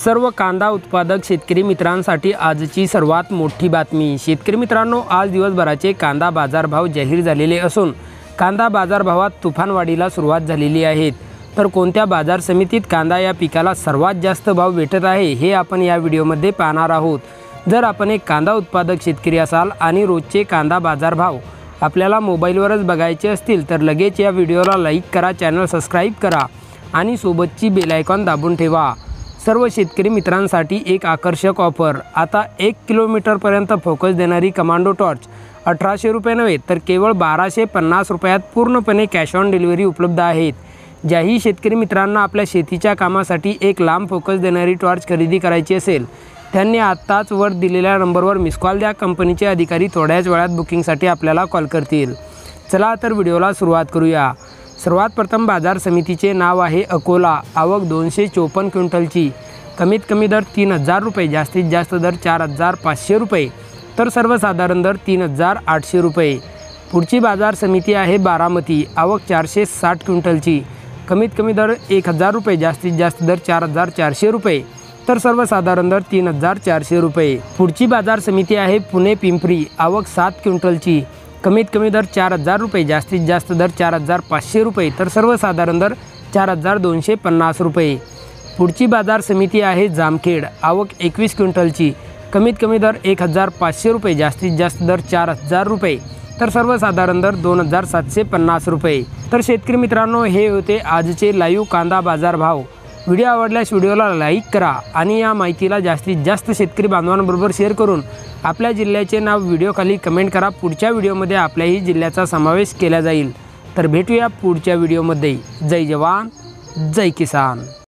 सर्व कांदा उत्पादक शेतकरी मित्रांसाठी आजची सर्वात मोठी बातमी। शेतकरी मित्रांनो, आज दिवसभराचे कांदा बाजारभाव जाहीर झालेले असून कांदा बाजारभावात तुफानवाढीला सुरुवात झालेली आहे। तर कोणत्या बाजार समितीत कांदा या पिकाला सर्वात जास्त भाव भेटत आहे हे आपण या व्हिडिओमध्ये पाहणार आहोत। जर आपण एक कांदा उत्पादक शेतकरी असाल आणि रोजचे कांदा बाजारभाव आपल्याला मोबाईलवरच बघायचे असतील तर लगेच या व्हिडिओला लाईक करा, चॅनल सबस्क्राईब करा आणि सोबतची बेल आयकॉन दाबून ठेवा। सर्व शेतकरी मित्रांसाठी एक आकर्षक ऑफर। आता 1 किलोमीटरपर्यंत फोकस देणारी कमांडो टॉर्च 1800 रुपये नव्हे तर केवळ 1250 रुपयात पूर्णपणे कॅश ऑन डिलिव्हरी उपलब्ध आहेत। ज्याही शेतकरी मित्रांना आपल्या शेतीच्या कामासाठी एक लांब फोकस देणारी टॉर्च खरेदी करायची असेल त्यांनी आत्ताच वर दिलेल्या नंबरवर मिस कॉल द्या। कंपनीचे अधिकारी थोड्याच वेळात बुकिंगसाठी आपल्याला कॉल करतील। चला तर व्हिडिओला सुरुवात करूया। सर्वात प्रथम बाजार समितीचे नाव आहे अकोला। आवक 254 क्विंटलची। कमीत कमी दर 3000 रुपये, जास्तीत जास्त दर 4500 रुपये तर सर्वसाधारण दर 3800 रुपये। पुढची बाजार समिती आहे बारामती। आवक 460 क्विंटलची। कमीत कमी दर 1000 रुपये, जास्तीत जास्त दर 4400 रुपये तर सर्वसाधारण दर 3400 रुपये। पुढची बाजार समिती आहे पुणे पिंपरी। आवक 7 क्विंटलची। कमीत कमी दर 4000 रुपये, जास्तीत जास्त दर 4500 रुपये तर सर्वसाधारण दर 4250 रुपये। पुढची बाजार समिती आहे जामखेड। आवक 21 क्विंटलची। कमीत कमी दर 1500 रुपये, जास्तीत जास्त दर 4000 रुपये तर सर्वसाधारण दर 2750 रुपये। तर शेतकरी मित्रांनो, हे होते आजचे लाईव्ह कांदा बाजार भाव। व्हिडिओ आवडल्यास व्हिडिओला लाईक करा आणि या माहितीला जास्तीत जास्त शेतकरी बांधवांबरोबर शेअर करून आपल्या जिल्ह्याचे नाव व्हिडिओखाली कमेंट करा। पुढच्या व्हिडिओमध्ये आपल्याही जिल्ह्याचा समावेश केला जाईल। तर भेटूया पुढच्या व्हिडिओमध्ये। जय जवान, जय किसान।